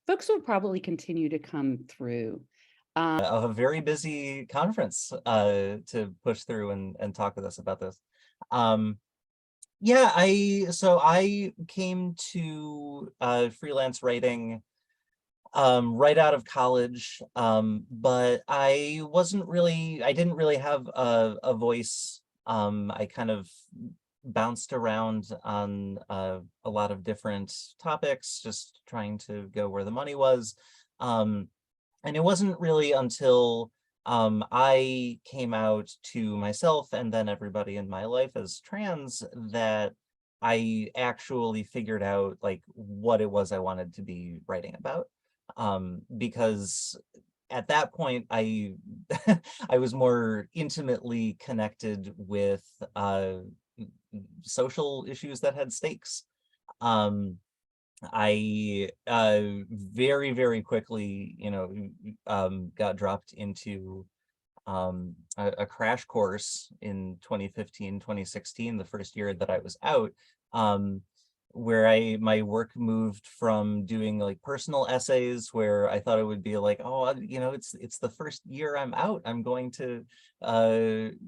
folks will probably continue to come through. A very busy conference to push through and talk with us about this. Yeah, I came to freelance writing right out of college, but I didn't really have a voice. I kind of bounced around on a lot of different topics, just trying to go where the money was. And it wasn't really until I came out to myself and then everybody in my life as trans that I actually figured out like what it was I wanted to be writing about. Because at that point I I was more intimately connected with social issues that had stakes. I very, very quickly, got dropped into a crash course in 2015, 2016, the first year that I was out, where my work moved from doing like personal essays where I thought it would be like, oh, it's the first year I'm out. I'm going to, I'm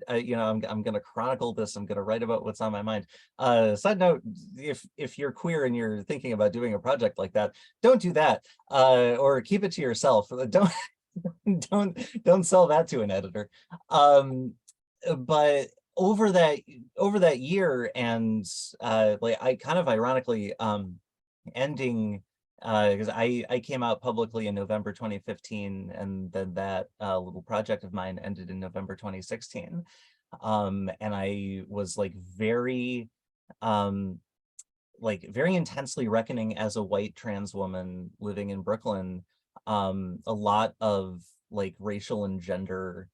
going to chronicle this. I'm going to write about what's on my mind. Side note, if you're queer and you're thinking about doing a project like that, don't do that, or keep it to yourself. Don't sell that to an editor. But over that year, and like I kind of ironically ending, because I came out publicly in November 2015, and then that little project of mine ended in November 2016. And I was like very intensely reckoning as a white trans woman living in Brooklyn. A lot of like racial and gender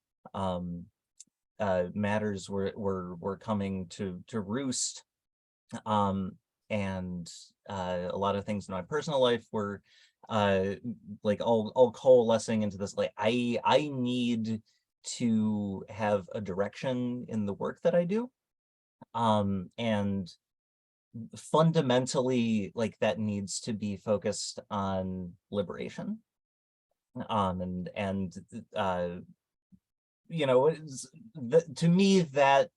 matters were coming to roost, and a lot of things in my personal life were like all coalescing into this like I need to have a direction in the work that I do, and fundamentally like that needs to be focused on liberation, and to me that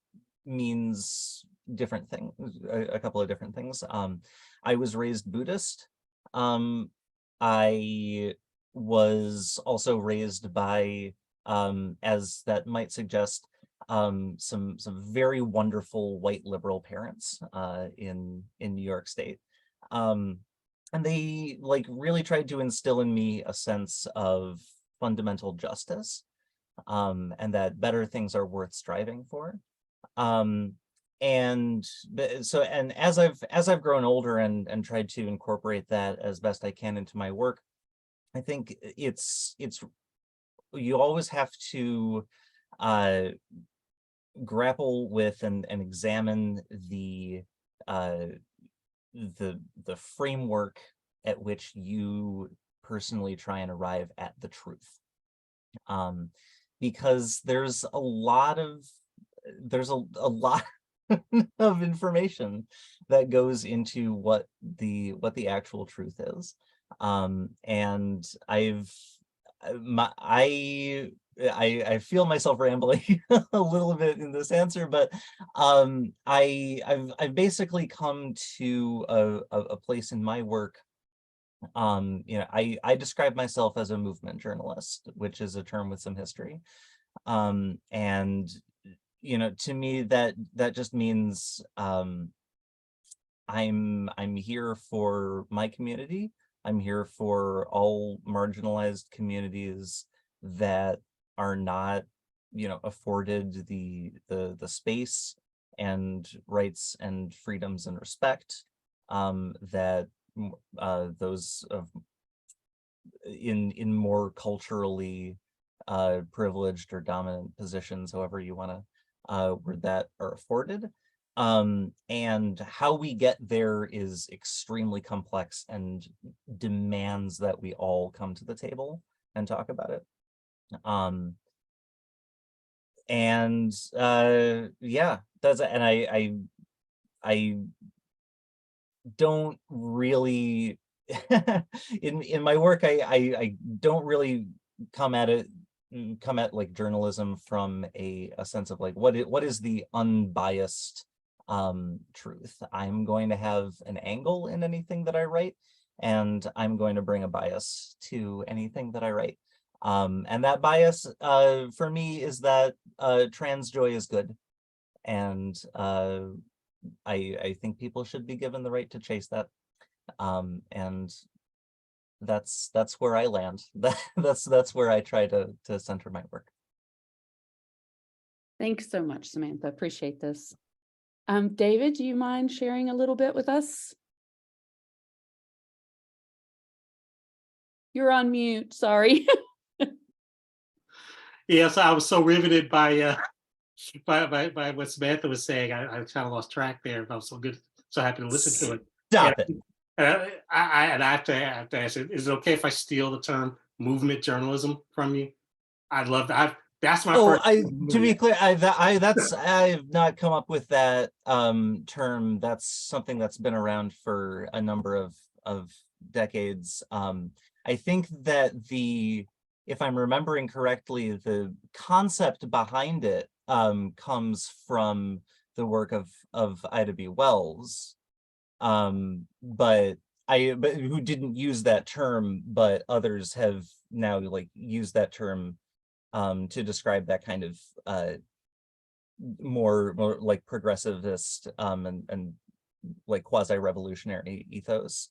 means different things, a couple of different things. I was raised Buddhist. I was also raised by, as that might suggest, some very wonderful white liberal parents in New York State. And they like really tried to instill in me a sense of fundamental justice, and that better things are worth striving for. And as I've grown older and tried to incorporate that as best I can into my work, I think it's you always have to grapple with and examine the framework at which you personally try and arrive at the truth. Because there's a lot of of information that goes into what the actual truth is. And I feel myself rambling a little bit in this answer, but I've basically come to a place in my work. I describe myself as a movement journalist, which is a term with some history. And to me that just means I'm here for my community. I'm here for all marginalized communities that are not, afforded the space and rights and freedoms and respect that those of in more culturally privileged or dominant positions, however you want to word that, are afforded. And how we get there is extremely complex and demands that we all come to the table and talk about it. Yeah, that's it. And I don't really in my work, I don't really come at it come at like journalism from a sense of like what is the unbiased truth. I'm going to have an angle in anything that I write, and I'm going to bring a bias to anything that I write. And that bias for me is that trans joy is good, and I think people should be given the right to chase that. And that's where I land. That's where I try to center my work. Thanks so much, Samantha. Appreciate this. David, do you mind sharing a little bit with us? You're on mute, sorry. Yes, I was so riveted by what Samantha was saying. I kind of lost track there. I was so happy to listen to it. Stop And, it. I have to ask, is it okay if I steal the term movement journalism from you? I'd love that. That's my Oh, first. to be clear, I've not come up with that term. That's something that's been around for a number of decades. I think that if I'm remembering correctly, the concept behind it comes from the work of Ida B. Wells, but who didn't use that term, but others have now like used that term to describe that kind of more like progressivist and like quasi-revolutionary ethos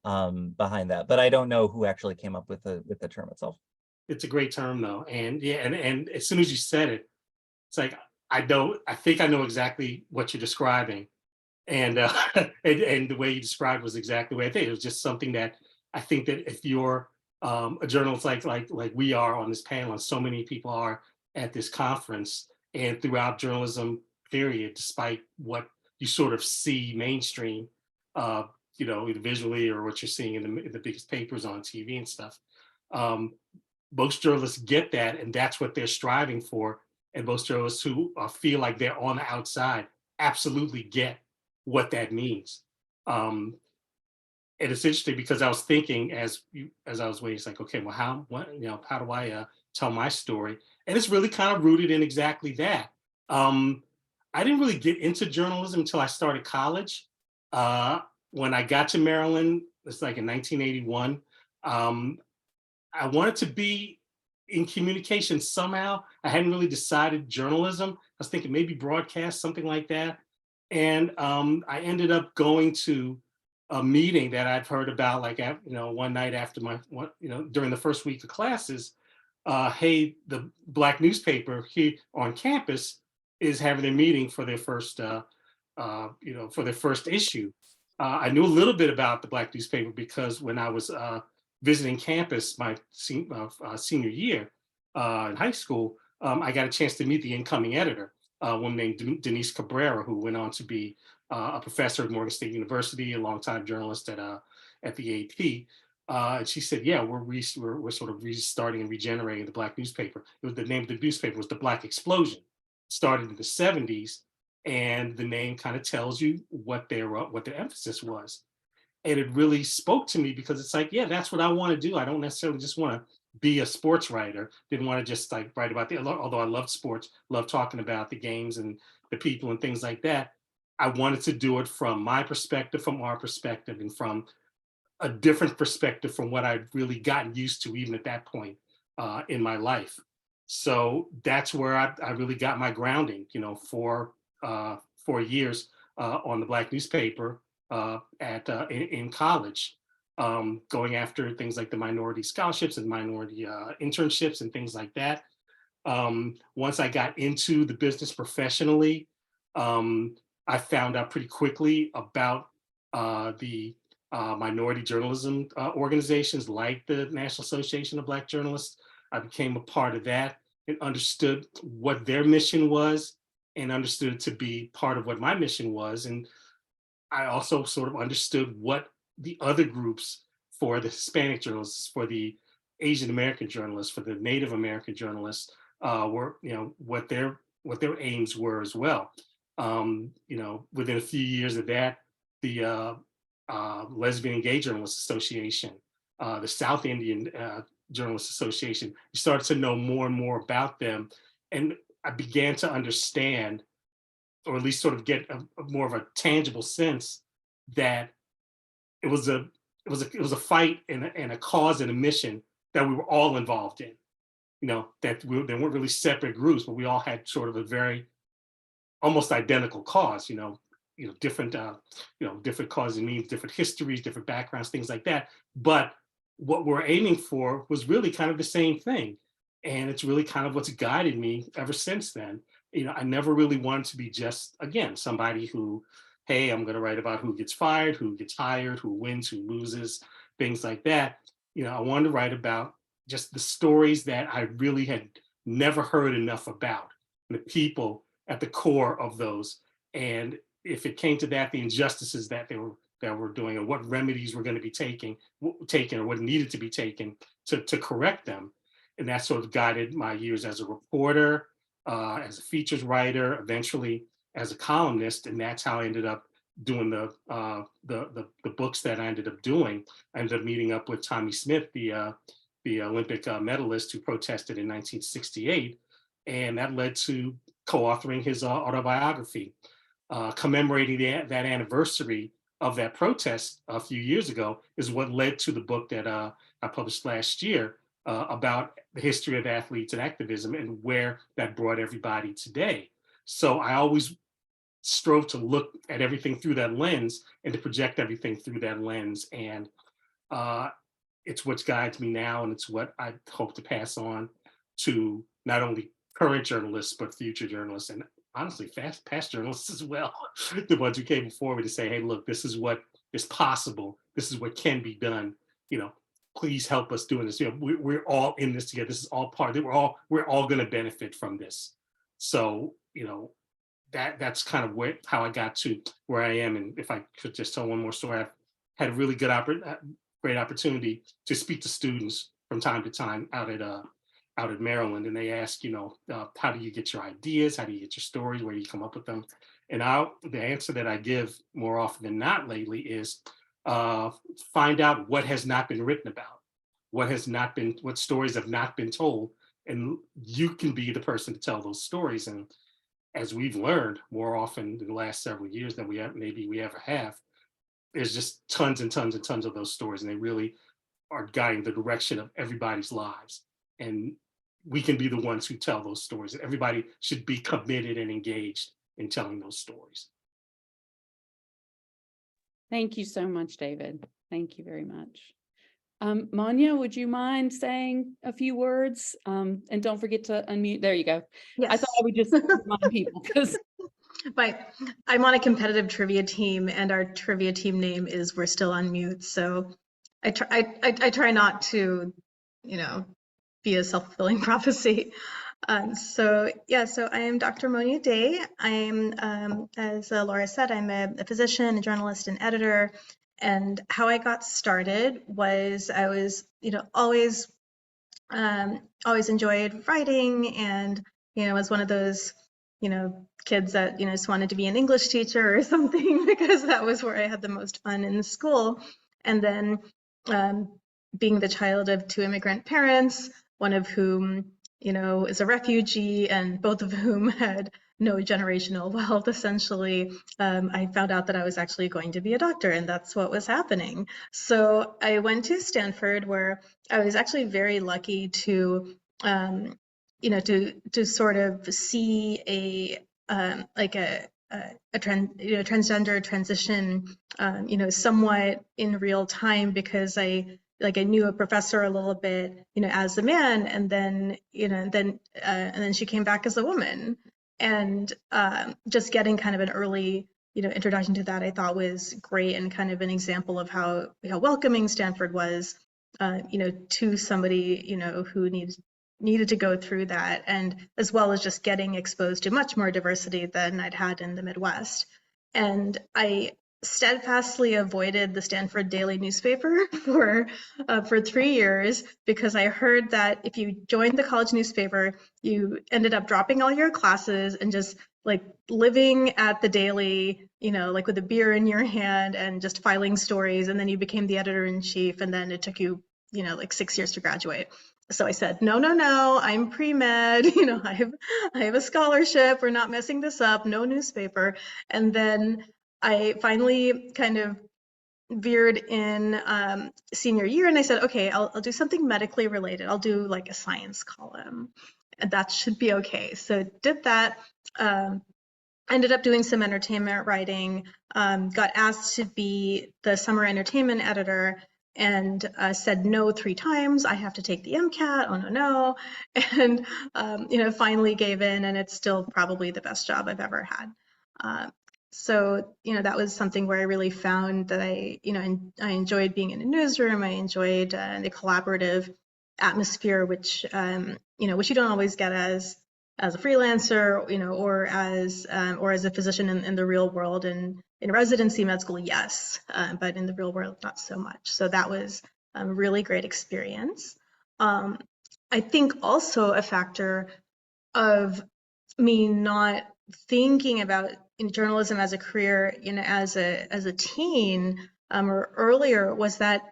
behind that. But I don't know who actually came up with the term itself. It's a great term though, and yeah, and as soon as you said it, it's like I think I know exactly what you're describing, and and the way you described was exactly the way I think. It was just something that I think that if you're a journalist like we are on this panel, and so many people are at this conference and throughout journalism, period, despite what you sort of see mainstream, either visually or what you're seeing in the biggest papers on TV and stuff. Um, Most journalists get that, and that's what they're striving for. And most journalists who feel like they're on the outside absolutely get what that means. And it's interesting because I was thinking as I was waiting, it's like, okay, well, how do I tell my story? And it's really kind of rooted in exactly that. I didn't really get into journalism until I started college. When I got to Maryland, it's like in 1981. I wanted to be in communication somehow. I hadn't really decided journalism. I was thinking maybe broadcast, something like that. And I ended up going to a meeting that I've heard about, like one night after during the first week of classes. Hey, the Black newspaper here on campus is having their meeting for their first, for their first issue. I knew a little bit about the Black newspaper because when I was visiting campus my senior year in high school, I got a chance to meet the incoming editor, a woman named Denise Cabrera, who went on to be a professor at Morgan State University, a longtime journalist at the AP. And she said, "Yeah, we're sort of restarting and regenerating the Black newspaper." It was the name of the newspaper was the Black Explosion. It started in the '70s, and the name kind of tells you what their emphasis was. And it really spoke to me because it's like, yeah, that's what I want to do. I don't necessarily just want to be a sports writer. Didn't want to just like write about although I loved sports, loved talking about the games and the people and things like that. I wanted to do it from my perspective, from our perspective, and from a different perspective from what I'd really gotten used to even at that point in my life. So that's where I really got my grounding, for 4 years on the Black newspaper in college, going after things like the minority scholarships and minority internships and things like that. Once I got into the business professionally, I found out pretty quickly about the minority journalism organizations like the National Association of Black Journalists. I became a part of that and understood what their mission was and understood it to be part of what my mission was. And I also sort of understood what the other groups, for the Hispanic journalists, for the Asian American journalists, for the Native American journalists, were, what their aims were as well. Within a few years of that, the Lesbian and Gay Journalists Association, the South Indian Journalists Association. You started to know more and more about them. And I began to understand, or at least sort of get a more of a tangible sense that it was a fight and a cause and a mission that we were all involved in. You know, that they weren't really separate groups, but we all had sort of a very almost identical cause. Different different causes means different histories, different backgrounds, things like that. But what we're aiming for was really kind of the same thing, and it's really kind of what's guided me ever since then. I never really wanted to be just, again, somebody who, hey, I'm going to write about who gets fired, who gets hired, who wins, who loses, things like that. I wanted to write about just the stories that I really had never heard enough about, and the people at the core of those. And if it came to that, the injustices that we're doing, and what remedies we're going to be taking, or what needed to be taken to correct them. And that sort of guided my years as a reporter, as a features writer, eventually as a columnist. And that's how I ended up doing the books that I ended up doing. I ended up meeting up with Tommie Smith, the Olympic medalist who protested in 1968. And that led to co-authoring his autobiography, commemorating that anniversary of that protest a few years ago, is what led to the book that I published last year about the history of athletes and activism and where that brought everybody today. So I always strove to look at everything through that lens and to project everything through that lens. And it's what guides me now, and it's what I hope to pass on to not only current journalists, but future journalists, and honestly, past journalists as well, the ones who came before me, to say, hey, look, this is what is possible. This is what can be done. Please help us doing this. We're all in this together. This is all part of it. We're all going to benefit from this. So, that's kind of how I got to where I am. And if I could just tell one more story, I've had a really great opportunity to speak to students from time to time out at Maryland, and they ask, how do you get your ideas? How do you get your stories? Where do you come up with them? And the answer that I give more often than not lately is find out what has not been written about, what stories have not been told, and you can be the person to tell those stories. And as we've learned more often in the last several years than we ever have, there's just tons and tons and tons of those stories, and they really are guiding the direction of everybody's lives. And we can be the ones who tell those stories. Everybody should be committed and engaged in telling those stories. Thank you so much, David. Thank you very much. Manya, would you mind saying a few words? And don't forget to unmute. There you go. Yes. I thought I would just remind people because I'm on a competitive trivia team, and our trivia team name is We're Still on Mute. So I try not to, be a self-fulfilling prophecy. So I am Dr. Monia Day. I'm, as Laura said, I'm a physician, a journalist, and editor. And how I got started was I was, always enjoyed writing, and, was one of those, kids that, just wanted to be an English teacher or something, because that was where I had the most fun in school. And then being the child of two immigrant parents, one of whom, is a refugee, and both of whom had no generational wealth, essentially, I found out that I was actually going to be a doctor, and that's what was happening. So I went to Stanford, where I was actually very lucky to, to sort of see a transgender transition, somewhat in real time, because I knew a professor a little bit, as a man, and then, and then she came back as a woman. And just getting kind of an early, introduction to that, I thought was great, and kind of an example of how welcoming Stanford was, to somebody, who needed to go through that, and as well as just getting exposed to much more diversity than I'd had in the Midwest. And I steadfastly avoided the Stanford Daily newspaper for 3 years because I heard that if you joined the college newspaper, you ended up dropping all your classes and just like living at the Daily, like with a beer in your hand and just filing stories, and then you became the editor-in-chief, and then it took you, like 6 years to graduate. So I said, no, I'm pre-med, I have a scholarship, we're not messing this up, no newspaper. And then I finally kind of veered in senior year, and I said, okay, I'll do something medically related. I'll do like a science column, and that should be okay. So did that. Ended up doing some entertainment writing, got asked to be the summer entertainment editor, and said no 3 times. I have to take the MCAT. Oh no. And finally gave in, and it's still probably the best job I've ever had. So that was something where I really found that I enjoyed being in a newsroom. I enjoyed the collaborative atmosphere, which which you don't always get as a freelancer, or as a physician in the real world. And in residency med school, yes, but in the real world, not so much. So that was a really great experience. I think also a factor of me not thinking about journalism as a career, as a teen or earlier, was that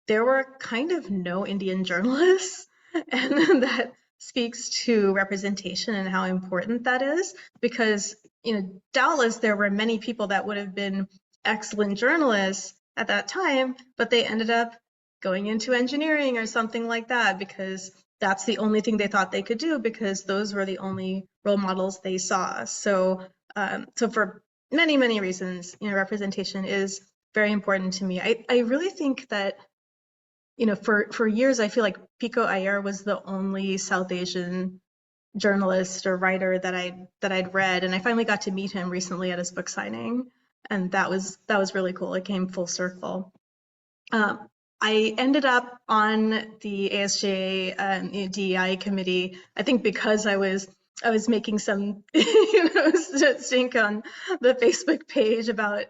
there were kind of no Indian journalists, and that speaks to representation and how important that is, because doubtless there were many people that would have been excellent journalists at that time, but they ended up going into engineering or something like that because that's the only thing they thought they could do, because those were the only role models they saw. So for many reasons, representation is very important to me. I really think that for years, I feel like Pico Iyer was the only South Asian journalist or writer that I'd read, and I finally got to meet him recently at his book signing, and that was really cool. It came full circle. I ended up on the ASJA DEI committee, I think because I was making some stink on the Facebook page about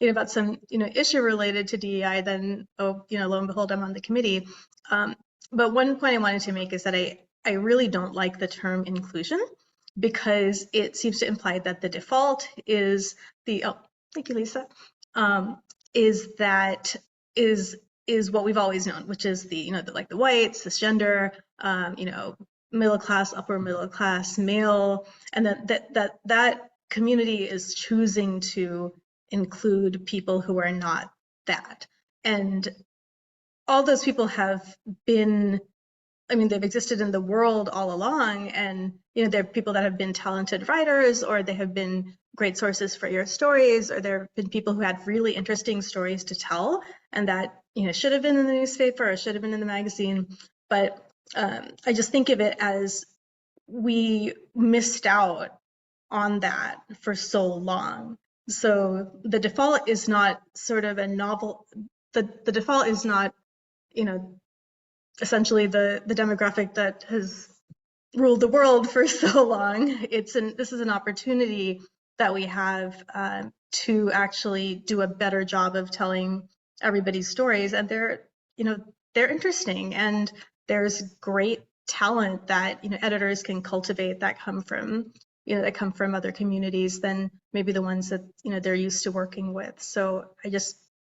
about some issue related to DEI. Then lo and behold, I'm on the committee. But one point I wanted to make is that I really don't like the term inclusion, because it seems to imply that the default is thank you, Lisa, is what we've always known, which is the the white, cisgender, middle class, upper middle class, male, and that community is choosing to include people who are not that. And all those people have been, they've existed in the world all along, and they're people that have been talented writers, or they have been great sources for your stories, or there have been people who had really interesting stories to tell, and that should have been in the newspaper or should have been in the magazine. But I just think of it as we missed out on that for so long. So the default is not sort of a novel. The default is not essentially the demographic that has ruled the world for so long. This is an opportunity that we have to actually do a better job of telling everybody's stories, and they're interesting, and there's great talent that editors can cultivate that come from other communities than maybe the ones that they're used to working with. So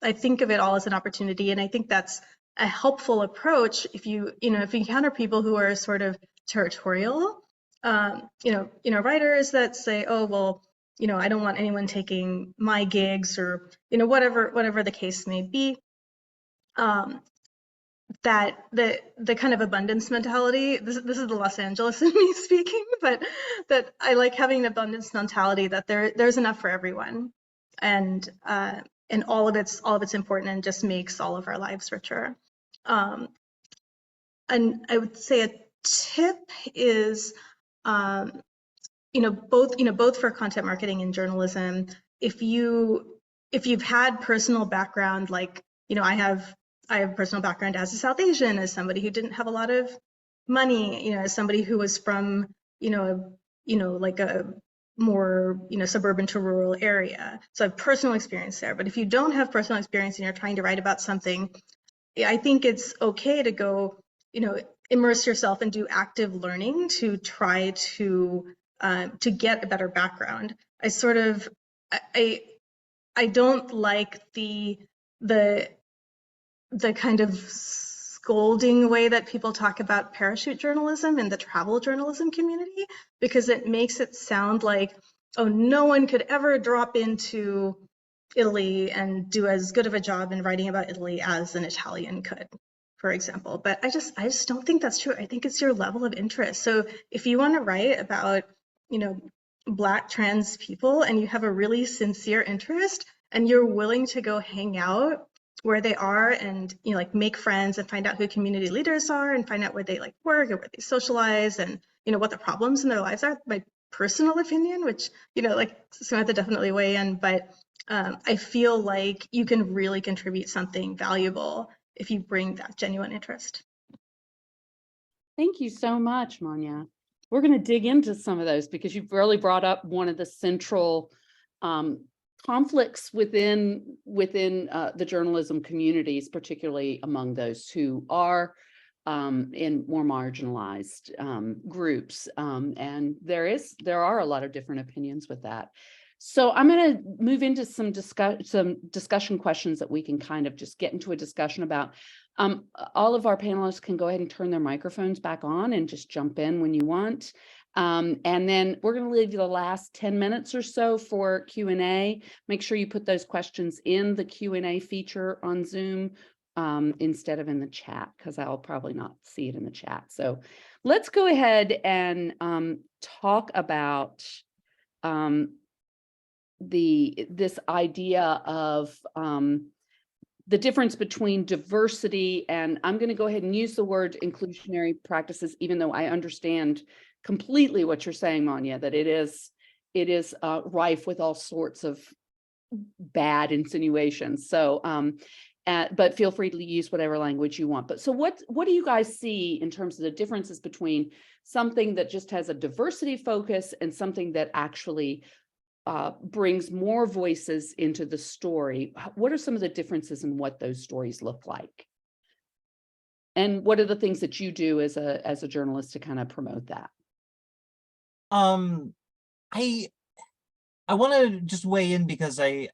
I think of it all as an opportunity, and I think that's a helpful approach if you encounter people who are sort of territorial, writers that say, oh well, I don't want anyone taking my gigs, or whatever the case may be. That the kind of abundance mentality, this is the Los Angeles in me speaking, but that I like having an abundance mentality, that there's enough for everyone, and all of it's important and just makes all of our lives richer. And I would say a tip is, both for content marketing and journalism, if you've had personal background, like I have personal background as a South Asian, as somebody who didn't have a lot of money, as somebody who was from like a more, suburban to rural area. So I have personal experience there. But if you don't have personal experience and you're trying to write about something, I think it's okay to go, immerse yourself and do active learning to try to get a better background. I don't like the kind of scolding way that people talk about parachute journalism in the travel journalism community, because it makes it sound like, oh, no one could ever drop into Italy and do as good of a job in writing about Italy as an Italian could, for example. But I just don't think that's true. I think it's your level of interest. So if you want to write about, Black trans people and you have a really sincere interest and you're willing to go hang out where they are and make friends and find out who community leaders are and find out where they work and where they socialize and what the problems in their lives are. My personal opinion, which Samantha definitely weigh in, but I feel like you can really contribute something valuable if you bring that genuine interest. Thank you so much, Manya. We're going to dig into some of those because you've really brought up one of the central conflicts within the journalism communities, particularly among those who are in more marginalized groups. And there are a lot of different opinions with that. So I'm going to move into some discussion questions that we can kind of just get into a discussion about. All of our panelists can go ahead and turn their microphones back on and just jump in when you want. And then we're going to leave you the last 10 minutes or so for Q&A. Make sure you put those questions in the Q&A feature on Zoom instead of in the chat, because I'll probably not see it in the chat. So let's go ahead and talk about this idea of the difference between diversity, and I'm going to go ahead and use the word inclusionary practices, even though I understand completely what you're saying, Manya, that it is rife with all sorts of bad insinuations. So, but feel free to use whatever language you want. But so what do you guys see in terms of the differences between something that just has a diversity focus and something that actually brings more voices into the story? What are some of the differences in what those stories look like? And what are the things that you do as a journalist to kind of promote that? I want to just weigh in because I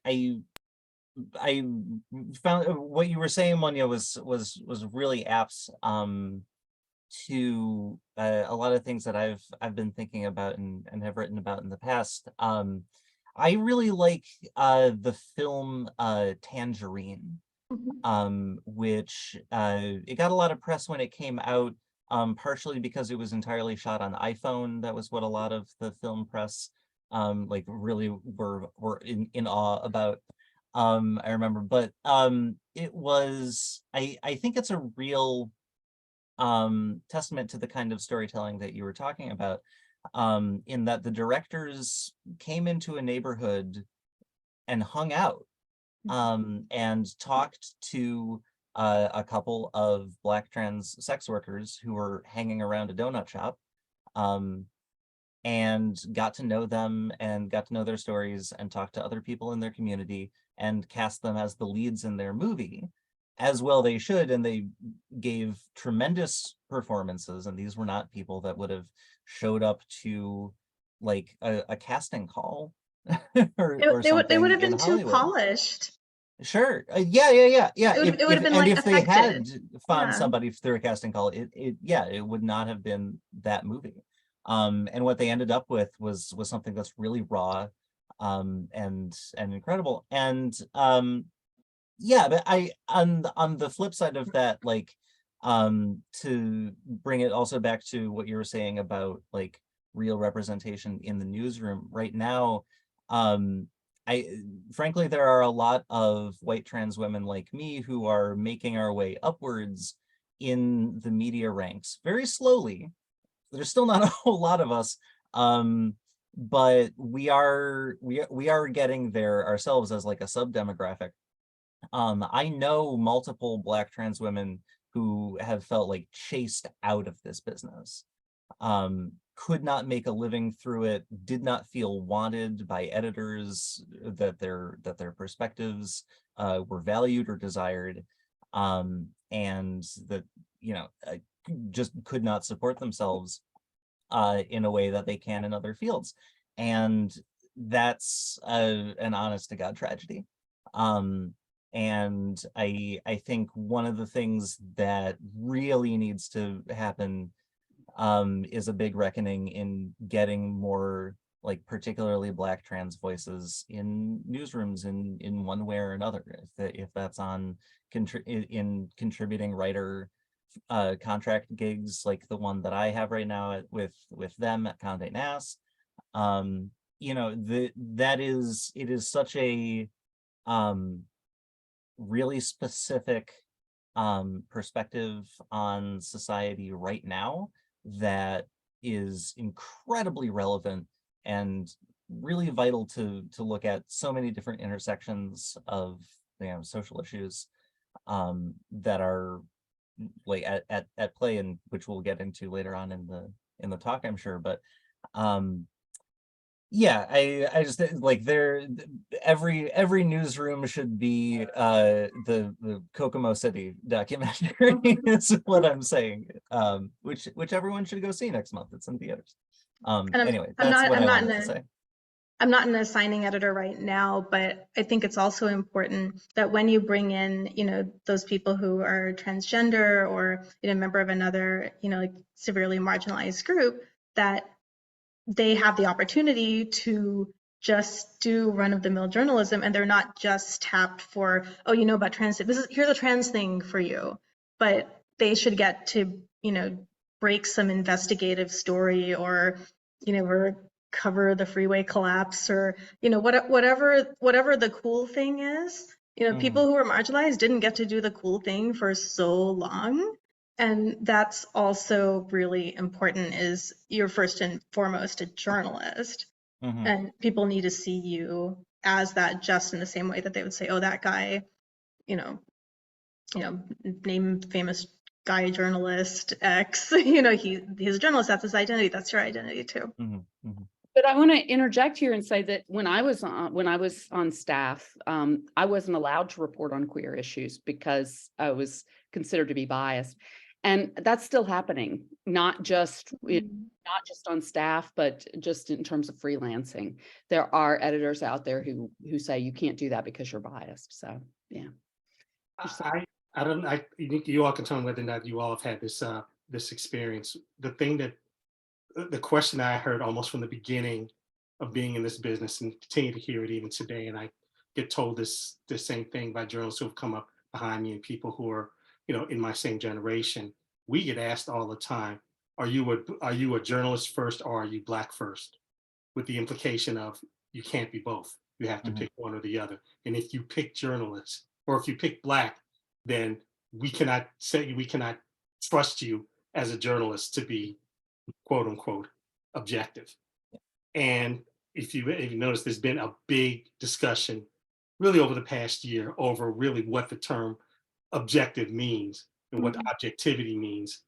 found what you were saying, Manya, was really apt to a lot of things that I've been thinking about and have written about in the past. I really like the film Tangerine, which it got a lot of press when it came out, partially because it was entirely shot on iPhone. That was what a lot of the film press really were in awe about. I remember, but it was, I think it's a real testament to the kind of storytelling that you were talking about, in that the directors came into a neighborhood and hung out and talked to a couple of Black trans sex workers who were hanging around a donut shop, and got to know them and got to know their stories and talked to other people in their community and cast them as the leads in their movie, as well they should, and they gave tremendous performances. And these were not people that would have showed up to like a casting call or they would have something been in too Hollywood. Polished. Sure. Yeah. It would have been like If they had affected. found somebody through a casting call, it would not have been that movie. And what they ended up with was something that's really raw, and incredible. And yeah, but on the flip side of that, like, to bring it also back to what you were saying about like real representation in the newsroom right now, frankly, there are a lot of white trans women like me who are making our way upwards in the media ranks very slowly. There's still not a whole lot of us, but we are getting there ourselves as like a sub-demographic. I know multiple Black trans women who have felt like chased out of this business, could not make a living through it, did not feel wanted by editors, that their perspectives were valued or desired, and that, you know, just could not support themselves in a way that they can in other fields. And that's an honest to God tragedy. And I think one of the things that really needs to happen is a big reckoning in getting more, like, particularly Black trans voices in newsrooms in one way or another. If that's on in contributing writer contract gigs like the one that I have right now with them at Condé Nast. You know, it is such a really specific perspective on society right now that is incredibly relevant and really vital to look at so many different intersections of, you know, social issues that are like at play, and which we'll get into later on in the talk, I'm sure. But yeah, I just like every newsroom should be the Kokomo City documentary is what I'm saying. Which everyone should go see next month. It's in theaters. Anyway, that's what I wanted to say. I'm not an assigning editor right now, but I think it's also important that when you bring in, you know, those people who are transgender or, you know, a member of another, you know, like severely marginalized group, that they have the opportunity to just do run-of-the-mill journalism, and they're not just tapped for, oh, you know about trans, here's a trans thing for you, but they should get to, you know, break some investigative story, or, you know, or cover the freeway collapse, or, you know, whatever the cool thing is. You know, people who are marginalized didn't get to do the cool thing for so long. And that's also really important, is you're first and foremost a journalist, and people need to see you as that, just in the same way that they would say, oh, that guy, you know, name famous guy journalist X, you know, he's a journalist, that's his identity, that's your identity too. But I want to interject here and say that when I was on staff, I wasn't allowed to report on queer issues because I was considered to be biased, and that's still happening. Not just on staff, but just in terms of freelancing. There are editors out there who say you can't do that because you're biased. So yeah. I don't. You all can tell me whether or not you all have had this experience. The question I heard almost from the beginning of being in this business, and continue to hear it even today, and I get told the same thing by journalists who have come up behind me and people who are, you know, in my same generation. We get asked all the time, are you a journalist first, or are you Black first? With the implication of you can't be both. You have to pick one or the other. And if you pick journalists, or if you pick Black, then we cannot trust you as a journalist to be quote unquote objective. And if you notice, there's been a big discussion really over the past year over really what the term objective means and what objectivity means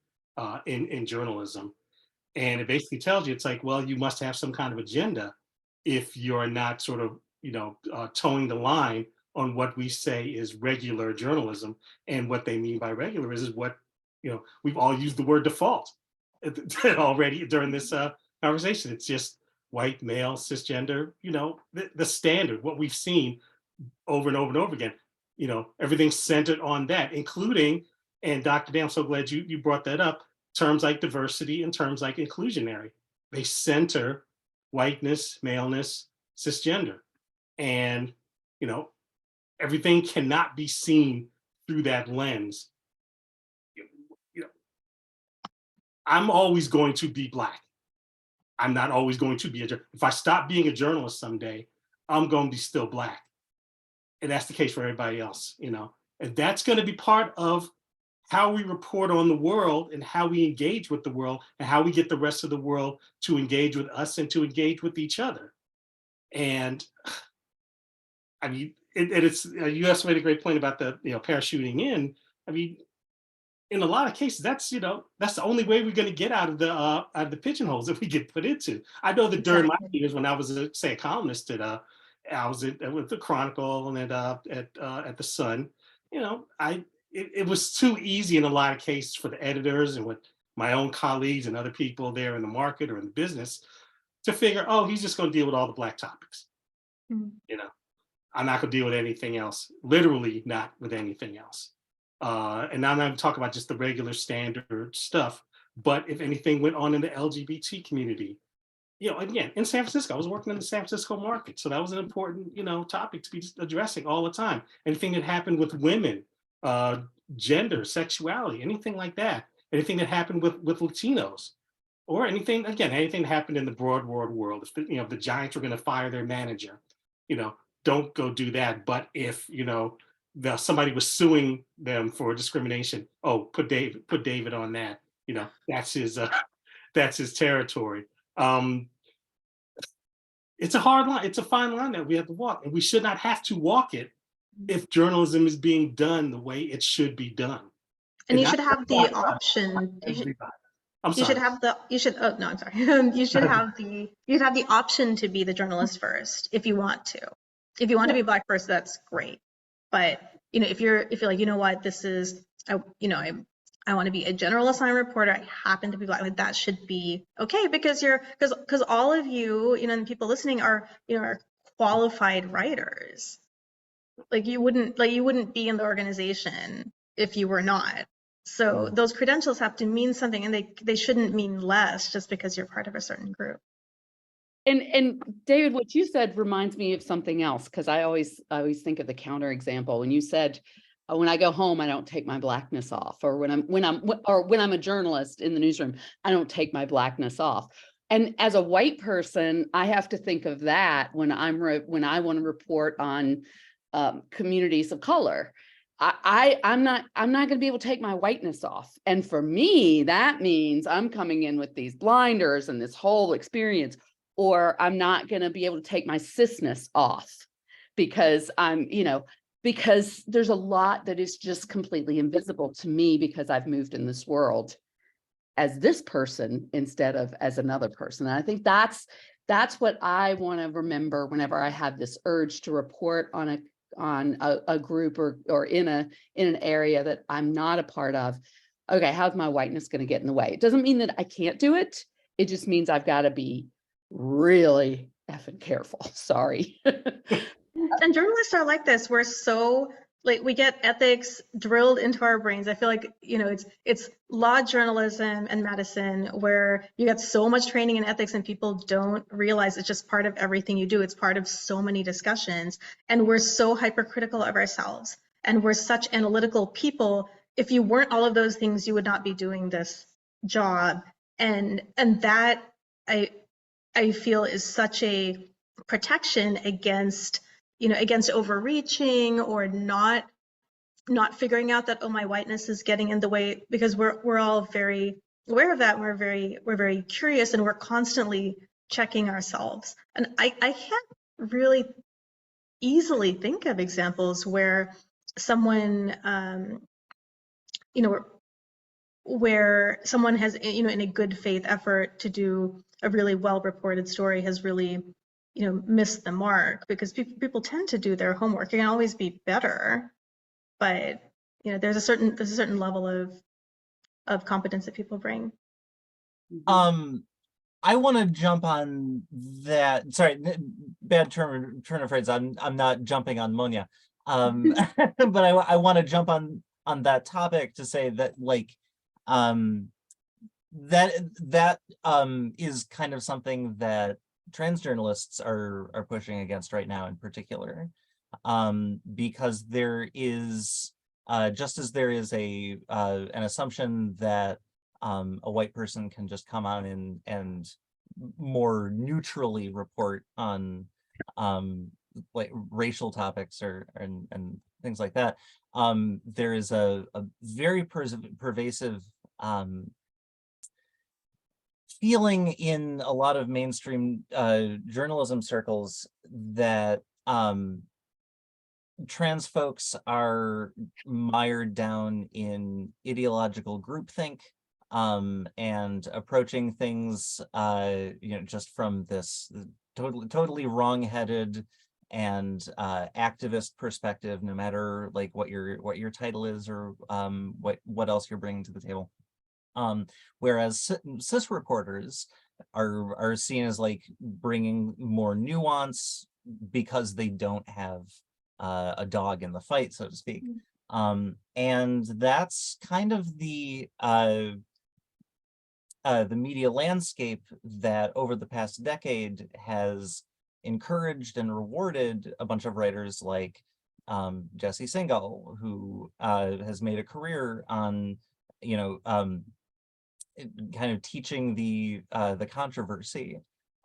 in journalism. And it basically tells you, it's like, well, you must have some kind of agenda if you're not sort of, you know, towing the line on what we say is regular journalism. And what they mean by regular is what, you know, we've all used the word default already during this conversation. It's just white, male, cisgender, you know, the standard, what we've seen over and over and over again. You know, everything's centered on that, including, and Dr. Day, I'm so glad you brought that up, terms like diversity and terms like inclusionary. They center whiteness, maleness, cisgender. And, you know, everything cannot be seen through that lens. You know, I'm always going to be Black. I'm not always going to be if I stop being a journalist someday, I'm going to be still Black. And that's the case for everybody else, you know. And that's going to be part of how we report on the world and how we engage with the world and how we get the rest of the world to engage with us and to engage with each other. And I mean, it's you also made a great point about the, you know, parachuting in. I mean, in a lot of cases, that's that's the only way we're going to get out of the pigeonholes that we get put into. I know that during my Exactly. years when I was say a columnist at I was with the Chronicle and at the Sun, it was too easy in a lot of cases for the editors and with my own colleagues and other people there in the market or in the business to figure, oh, he's just going to deal with all the Black topics. Mhm. I'm not going to deal with anything else, literally not with anything else. And now I'm not talking about just the regular standard stuff, but if anything went on in the LGBT community, again, in San Francisco, I was working in the San Francisco market. So that was an important, topic to be addressing all the time. Anything that happened with women, uh, gender, sexuality, anything like that, anything that happened with Latinos, or anything that happened in the broad world. If if the Giants were going to fire their manager, you know, don't go do that. But if somebody was suing them for discrimination, oh, put David on that. That's his that's his territory. Um, it's a hard line. It's a fine line that we have to walk, and we should not have to walk it if journalism is being done the way it should be done. And you not should have the option. everybody. I'm You should sorry. have the, you should, oh, no, I'm sorry. You'd have the option to be the journalist first if you want to. If you want to be Black first, that's great. But, if you're like, you know what, this is, I want to be a general assigned reporter. I happen to be Black. Like, that should be okay because because all of you, and people listening are qualified writers. Like you wouldn't be in the organization if you were not. So those credentials have to mean something, and they shouldn't mean less just because you're part of a certain group. And David, what you said reminds me of something else, because I always think of the counterexample when you said, when I go home, I don't take my Blackness off, or when I'm a journalist in the newsroom, I don't take my Blackness off. And as a white person, I have to think of that when I want to report on communities of color. I'm not going to be able to take my whiteness off. And for me, that means I'm coming in with these blinders and this whole experience, or I'm not going to be able to take my cisness off because because there's a lot that is just completely invisible to me because I've moved in this world as this person instead of as another person. And I think that's what I want to remember whenever I have this urge to report on a group or in an area that I'm not a part of. Okay, how's my whiteness going to get in the way? It doesn't mean that I can't do it. It just means I've got to be really effing careful. Sorry. And journalists are like this. We're so we get ethics drilled into our brains. I feel like it's law, journalism, and medicine where you get so much training in ethics and people don't realize it's just part of everything you do. It's part of so many discussions, and we're so hypercritical of ourselves, and we're such analytical people. If you weren't all of those things, you would not be doing this job, and that I feel is such a protection against overreaching or not figuring out that, oh, my whiteness is getting in the way, because we're all very aware of that. We're very curious, and we're constantly checking ourselves. And I can't really easily think of examples where someone where someone has in a good faith effort to do a really well reported story has really missed the mark, because people tend to do their homework. It can always be better, but there's a certain level of competence that people bring. I want to jump on that. Sorry, bad turn of phrase. I'm not jumping on Monia, but I want to jump on that topic to say that that is kind of something that trans journalists are pushing against right now in particular, because there is just as there is an assumption that a white person can just come on and more neutrally report on racial topics and things like that. There is a very pervasive feeling in a lot of mainstream journalism circles that trans folks are mired down in ideological groupthink, and approaching things, just from this totally wrong-headed and activist perspective, no matter like what your title is or what else you're bringing to the table. Whereas cis reporters are seen as like bringing more nuance because they don't have a dog in the fight, so to speak. And that's kind of the media landscape that over the past decade has encouraged and rewarded a bunch of writers like Jesse Singal, who has made a career on, kind of teaching the controversy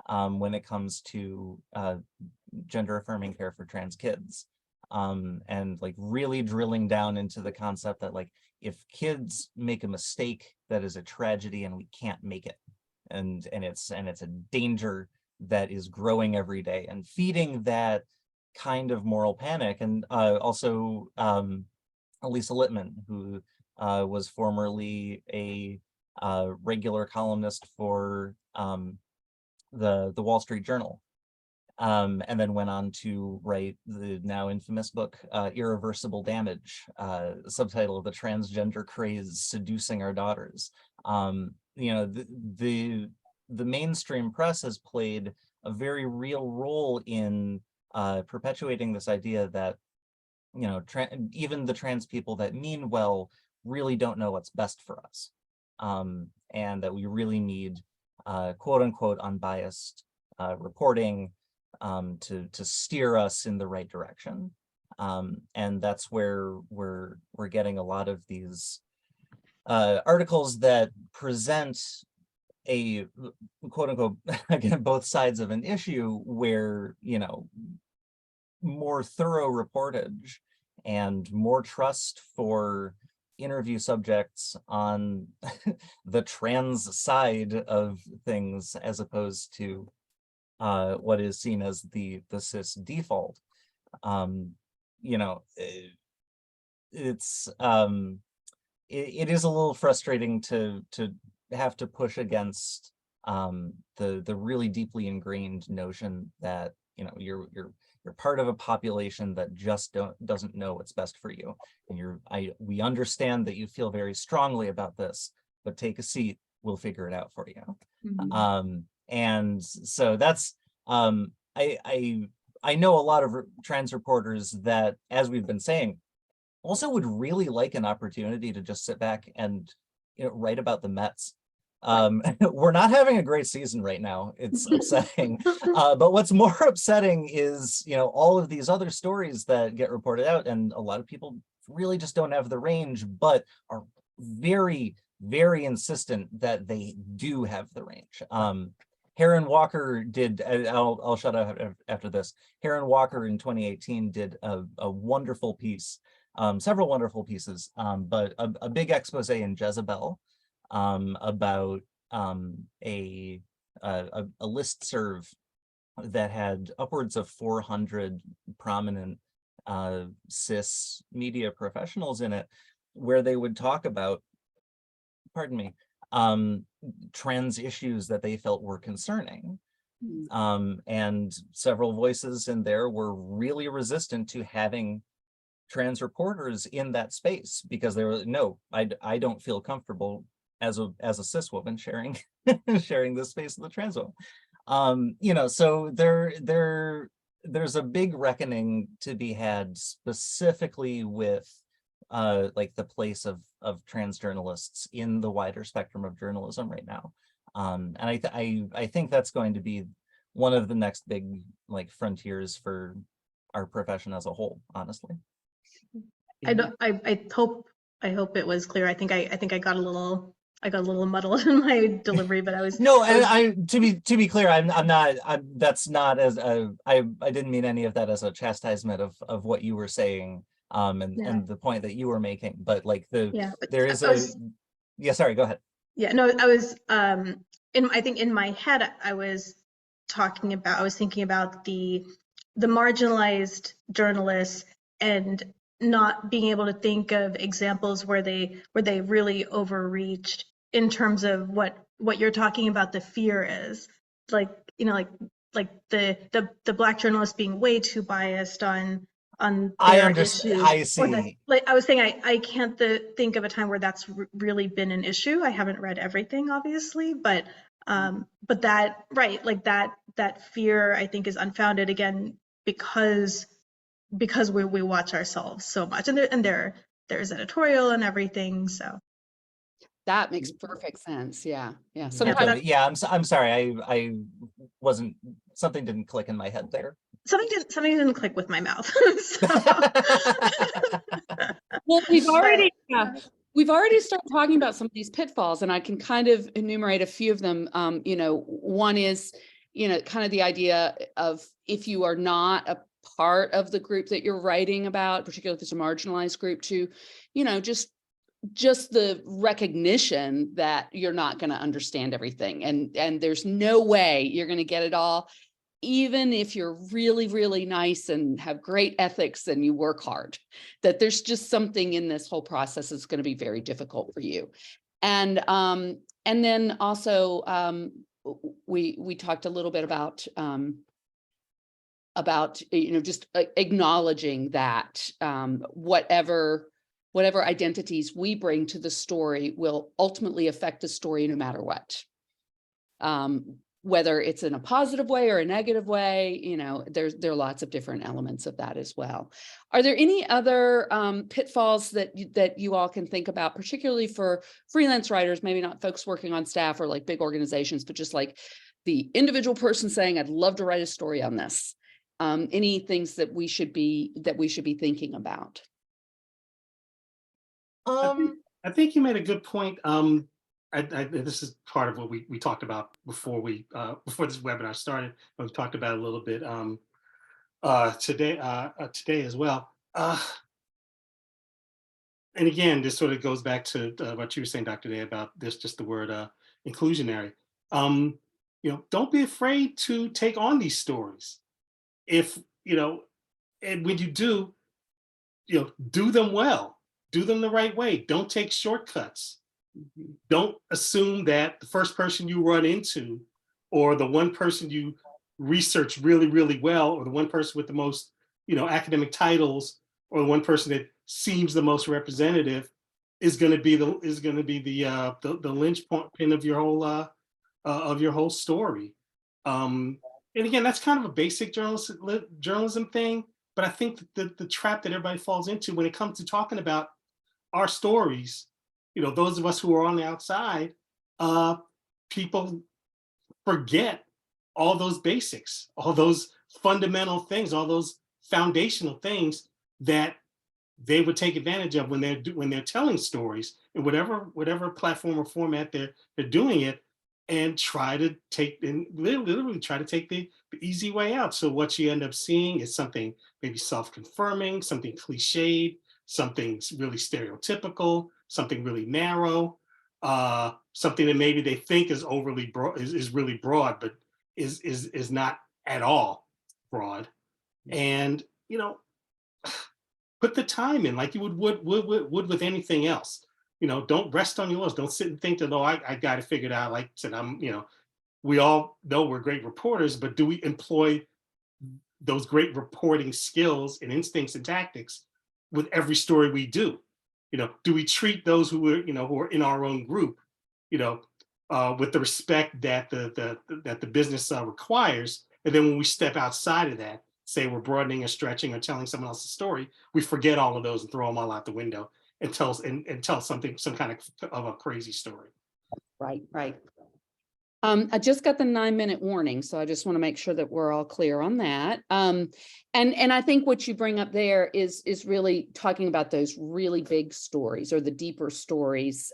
when it comes to gender affirming care for trans kids, and like really drilling down into the concept that like if kids make a mistake, that is a tragedy and we can't make it, and it's a danger that is growing every day, and feeding that kind of moral panic. And also Elisa Littman, who was formerly a regular columnist for the Wall Street Journal, and then went on to write the now infamous book Irreversible Damage, subtitle of The Transgender Craze Seducing Our Daughters. The mainstream press has played a very real role in perpetuating this idea that even the trans people that mean well really don't know what's best for us, and that we really need quote unquote unbiased reporting to steer us in the right direction. And that's where we're getting a lot of these articles that present a quote unquote, again, both sides of an issue, where more thorough reportage and more trust for interview subjects on the trans side of things, as opposed to what is seen as the cis default. It is a little frustrating to have to push against the really deeply ingrained notion that you're part of a population that just doesn't know what's best for you, and we understand that you feel very strongly about this, but take a seat, we'll figure it out for you. And so that's I know a lot of trans reporters that, as we've been saying, also would really like an opportunity to just sit back and write about the Mets. We're not having a great season right now. It's upsetting. But what's more upsetting is, all of these other stories that get reported out, and a lot of people really just don't have the range, but are very, very insistent that they do have the range. Heron Walker did, I'll shut up after this. Heron Walker in 2018 did a wonderful piece, several wonderful pieces, but a big expose in Jezebel about a listserv that had upwards of 400 prominent cis media professionals in it, where they would talk about, pardon me, trans issues that they felt were concerning. And several voices in there were really resistant to having trans reporters in that space, because they were, no, I don't feel comfortable as a cis woman sharing sharing this space with a trans woman. So there's a big reckoning to be had, specifically with like the place of trans journalists in the wider spectrum of journalism right now. And I think that's going to be one of the next big frontiers for our profession as a whole, honestly. I hope it was clear. I think I got a little muddled in my delivery, but I was to be clear, that's not as I didn't mean any of that as a chastisement of what you were saying, and the point that you were making, but sorry, go ahead. Yeah, no, I was I think in my head I was thinking about the marginalized journalists and not being able to think of examples where they really overreached in terms of what you're talking about the fear is. Like, you know, like the Black journalist being way too biased on I their understand. issues. I Or the, see. like I was saying, I can't think of a time where that's really been an issue. I haven't read everything, obviously, but that, right, like that fear, I think, is unfounded, again, because we watch ourselves so much, and there's editorial and everything, so. That makes perfect sense. Yeah. Yeah. Yeah, Sometimes but yeah, I'm sorry. I wasn't, something didn't click in my head there. something didn't click with my mouth. So. well, we've already started talking about some of these pitfalls, and I can kind of enumerate a few of them. You know, one is, you know, kind of the idea of, if you are not a part of the group that you're writing about, particularly if it's a marginalized group, to, you know, just the recognition that you're not going to understand everything, and there's no way you're going to get it all, even if you're really, really nice and have great ethics and you work hard, that there's just something in this whole process that's going to be very difficult for you. And then also we talked a little bit about you know, just acknowledging that whatever identities we bring to the story will ultimately affect the story no matter what. Whether it's in a positive way or a negative way, you know, there are lots of different elements of that as well. Are there any other pitfalls that you all can think about, particularly for freelance writers, maybe not folks working on staff or like big organizations, but just like the individual person saying, I'd love to write a story on this. Any things that we should be thinking about? I think you made a good point. This is part of what we talked about before this webinar started. We talked about it a little bit today as well. And again, this sort of goes back to what you were saying, Dr. Day, about this, just the word inclusionary. You know, don't be afraid to take on these stories. If, you know, and when you do, you know, do them well, do them the right way. Don't take shortcuts. Don't assume that the first person you run into, or the one person you research really, really well, or the one person with the most, you know, academic titles, or the one person that seems the most representative, is going to be the linchpin of your whole story. And again, that's kind of a basic journalism thing, but I think that the trap that everybody falls into when it comes to talking about our stories, you know, those of us who are on the outside, people forget all those basics, all those fundamental things, all those foundational things that they would take advantage of when they're telling stories in whatever platform or format they're doing it, and literally try to take the easy way out. So what you end up seeing is something maybe self-confirming, something cliched, something really stereotypical, something really narrow, something that maybe they think is overly broad, is really broad, but is not at all broad. And, you know, put the time in like you would with anything else. You know, don't rest on your laurels. Don't sit and think that, oh, I got it figured out. Like I said, you know, we all know we're great reporters, but do we employ those great reporting skills and instincts and tactics with every story we do? You know, do we treat those who are in our own group, you know, with the respect that the business requires? And then when we step outside of that, say we're broadening or stretching or telling someone else's story, we forget all of those and throw them all out the window and tell some kind of a crazy story. Right. I just got the 9-minute warning, so I just want to make sure that we're all clear on that. And I think what you bring up there is really talking about those really big stories, or the deeper stories.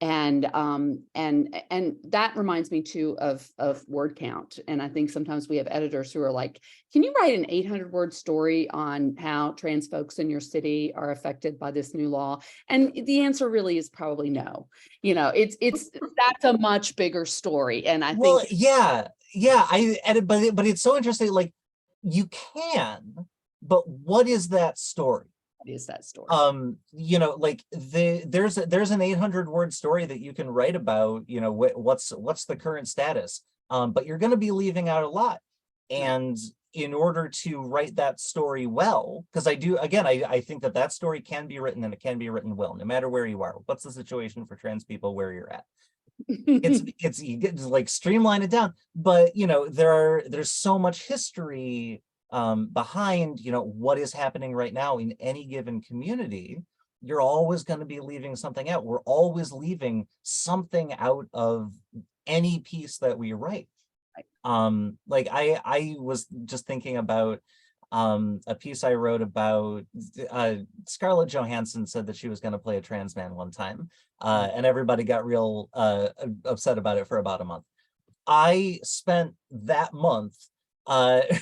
And that reminds me too of word count. And I think sometimes we have editors who are like, can you write an 800-word story on how trans folks in your city are affected by this new law? And the answer really is probably no. You know, that's a much bigger story. And I think, well, yeah, but it's so interesting. Like, you can, but what is that story? What is that story? You know, like there's an 800-word story that you can write about, you know, what's the current status, but you're going to be leaving out a lot. And in order to write that story well, because I think that story can be written, and it can be written well, no matter where you are. What's the situation for trans people where you're at? It's you get to like streamline it down, but you know, there's so much history behind, you know, what is happening right now in any given community. You're always going to be leaving something out. We're always leaving something out of any piece that we write. Like I was just thinking about a piece I wrote about Scarlett Johansson said that she was going to play a trans man one time, and everybody got real upset about it for about a month. I spent that month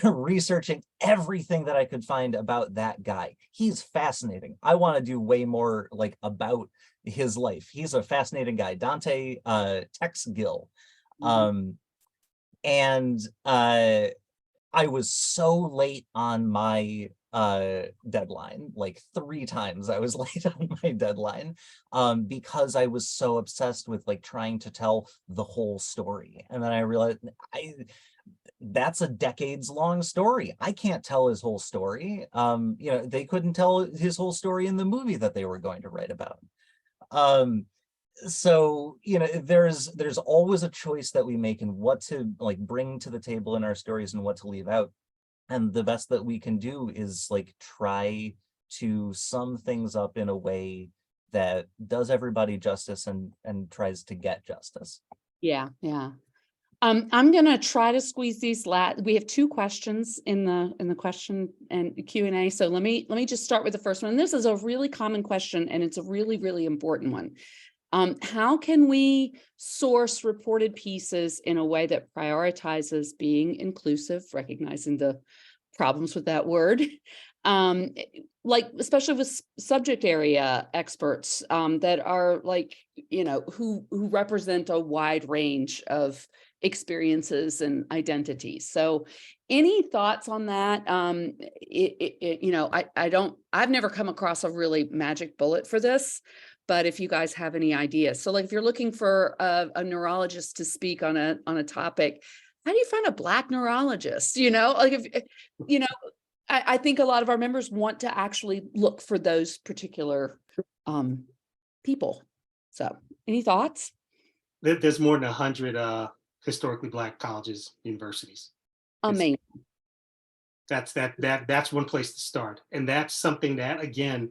researching everything that I could find about that guy. He's fascinating. I want to do way more like about his life. He's a fascinating guy. Dante Texgill. And I was so late on my deadline, like 3 times I was late on my deadline, because I was so obsessed with like trying to tell the whole story. And then I realized that's a decades-long story. I can't tell his whole story. You know, they couldn't tell his whole story in the movie that they were going to write about. So, you know, there's always a choice that we make in what to like bring to the table in our stories and what to leave out. And the best that we can do is like try to sum things up in a way that does everybody justice and tries to get justice. Yeah. I'm gonna try to squeeze these we have 2 questions in the question and Q&A. So let me just start with the first one. And this is a really common question, and it's a really, really important one. How can we source reported pieces in a way that prioritizes being inclusive, recognizing the problems with that word, like especially with subject area experts that are like, you know, who represent a wide range of experiences and identities. So any thoughts on that? You know, I've never come across a really magic bullet for this, but if you guys have any ideas. So like if you're looking for a neurologist to speak on a topic, how do you find a Black neurologist? You know, like if, you know, I think a lot of our members want to actually look for those particular people. So any thoughts? There's more than 100 historically Black colleges, universities. Amazing. That's one place to start. And that's something that, again,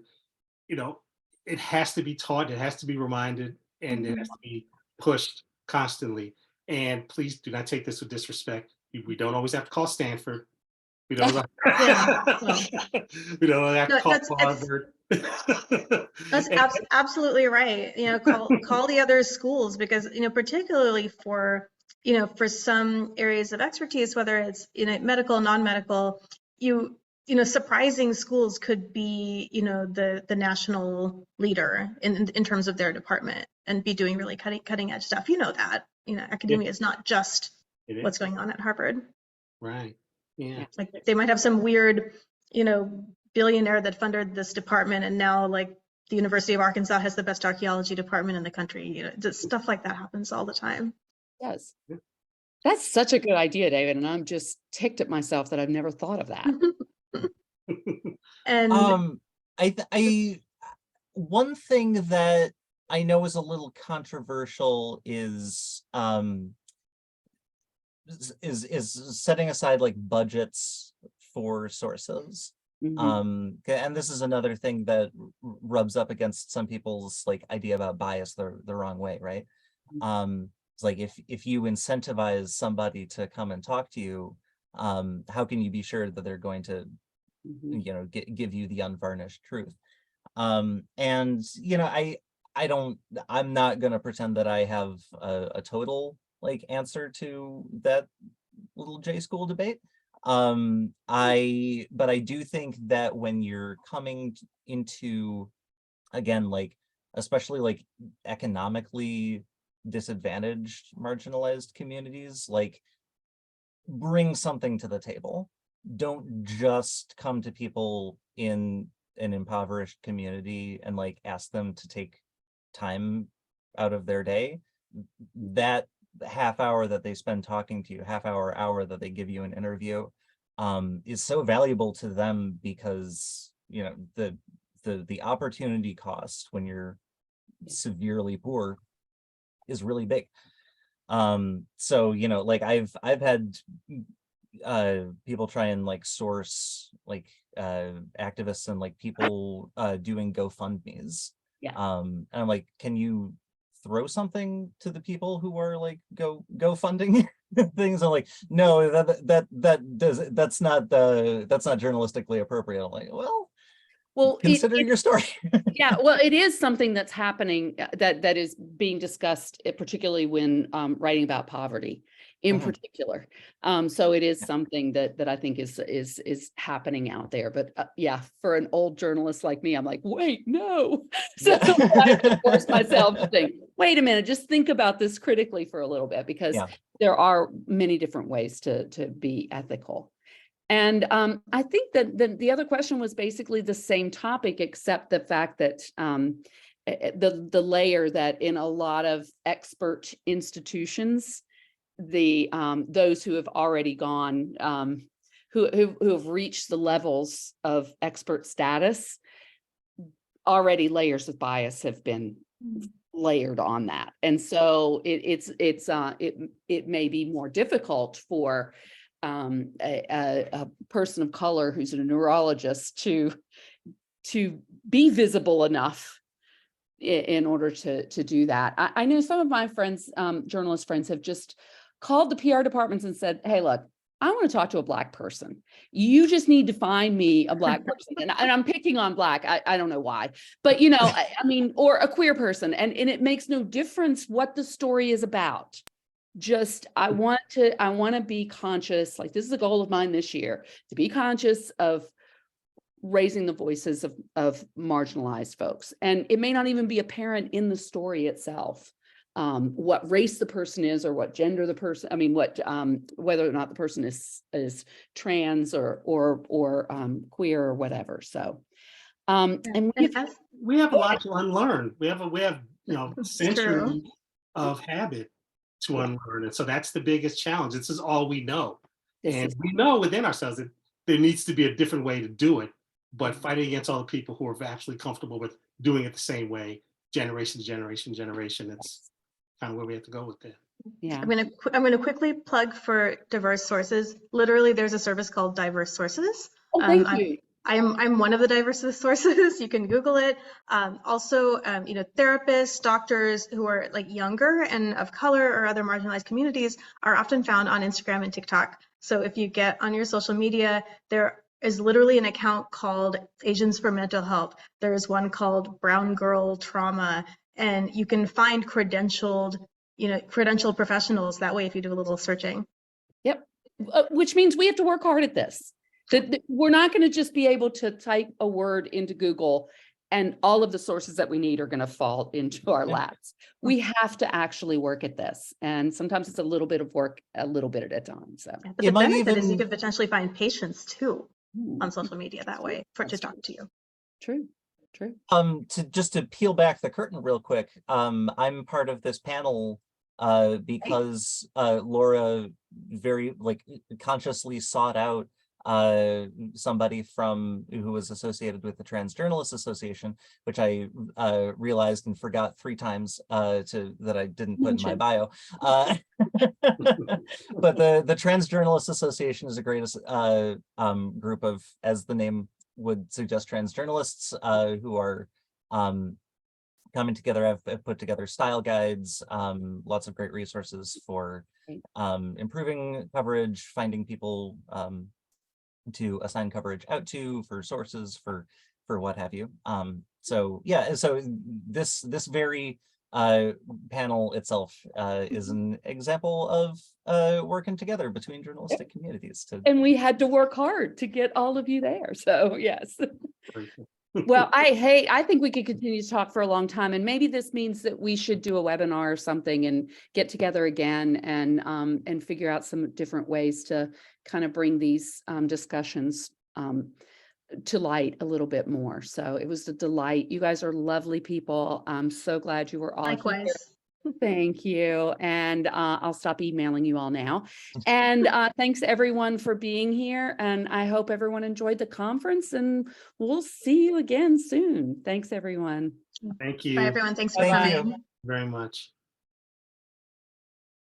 you know, it has to be taught, it has to be reminded, and it has to be pushed constantly. And please do not take this with disrespect. We don't always have to call Stanford. We don't we don't have to call Harvard. That's absolutely right. You know, call the other schools, because, you know, particularly for, you know, for some areas of expertise, whether it's, you know, medical, non-medical, you know, surprising schools could be, you know, the national leader in terms of their department and be doing really cutting edge stuff. You know that, you know, academia is not just what's going on at Harvard. Right. Yeah. Like they might have some weird, you know, billionaire that funded this department, and now like the University of Arkansas has the best archaeology department in the country. You know, just stuff like that happens all the time. Yes. That's such a good idea, David. And I'm just ticked at myself that I've never thought of that. And I one thing that I know is a little controversial is setting aside like budgets for sources. And this is another thing that rubs up against some people's like idea about bias the wrong way, right? It's like if you incentivize somebody to come and talk to you, how can you be sure that they're going to you know, give you the unvarnished truth? And you know, I'm not gonna pretend that I have a total like answer to that little J school debate. But I do think that when you're coming into, again, like especially like economically disadvantaged, marginalized communities, like bring something to the table. don't just come to people in an impoverished community and like ask them to take time out of their day. That half hour that they spend talking to you, hour that they give you an interview, is so valuable to them, because you know the opportunity cost when you're severely poor is really big. So you know, like I've had people try and like source like activists and like people doing GoFundMes. Yeah. And I'm like, can you throw something to the people who are like GoFunding things? I'm like, no, that's not journalistically appropriate. I'm like, well, consider your story. Yeah, well, it is something that's happening that is being discussed, particularly when writing about poverty in particular. So it is something that I think is happening out there. But yeah, for an old journalist like me, I'm like, wait, no. So I have to force myself to think, wait a minute, just think about this critically for a little bit, because there are many different ways to be ethical. And I think that the other question was basically the same topic, except the fact that the layer that in a lot of expert institutions, those who have already gone, who have reached the levels of expert status, already layers of bias have been layered on that, and so it may be more difficult for a person of color who's a neurologist to be visible enough in order to do that. I know some of my friends, journalist friends, have just called the PR departments and said, hey, look, I want to talk to a Black person. You just need to find me a Black person. And I'm picking on Black. I don't know why, but you know, I mean, or a queer person. And it makes no difference what the story is about. Just, I want to be conscious, like this is a goal of mine this year, to be conscious of raising the voices of marginalized folks. And it may not even be apparent in the story itself, what race the person is, or what gender the person, I mean, what, whether or not the person is trans or queer or whatever. So, and we have a lot to unlearn. We have you know, centuries of habit to unlearn. And so that's the biggest challenge. This is all we know. And we know within ourselves that there needs to be a different way to do it, but fighting against all the people who are actually comfortable with doing it the same way, generation to generation to generation, it's kind of where we have to go with that. Yeah. I'm gonna quickly plug for diverse sources. Literally, there's a service called Diverse Sources. Oh, thank you. I'm one of the diverse sources. You can Google it. Also, you know, therapists, doctors who are like younger and of color or other marginalized communities are often found on Instagram and TikTok. So if you get on your social media, there is literally an account called Asians for Mental Health. There's one called Brown Girl Trauma, and you can find credentialed professionals that way if you do a little searching. Yep. Which means we have to work hard at this. That we're not going to just be able to type a word into Google and all of the sources that we need are going to fall into our laps. We have to actually work at this. And sometimes it's a little bit of work, a little bit at a time. So but the benefit is you could potentially find patients too on social media that way to talk to you. True. To peel back the curtain real quick, I'm part of this panel because Laura very consciously sought out somebody who was associated with the Trans Journalists Association, which I realized and forgot 3 times that I didn't put in my bio. But the Trans Journalists Association is a great group of, as the name would suggest, trans journalists who are coming together. I've put together style guides, lots of great resources for improving coverage, finding people to assign coverage out to, for sources, for what have you. So yeah, so this very panel itself is an example of working together between journalistic communities. And we had to work hard to get all of you there. So yes. Well, I think we could continue to talk for a long time, and maybe this means that we should do a webinar or something and get together again and figure out some different ways to kind of bring these discussions to light a little bit more. So it was a delight. You guys are lovely people. I'm so glad you were all here. Likewise. Thank you. And I'll stop emailing you all now. And thanks everyone for being here. And I hope everyone enjoyed the conference, and we'll see you again soon. Thanks, everyone. Thank you Bye, everyone. Thanks for Thank you. coming. very much.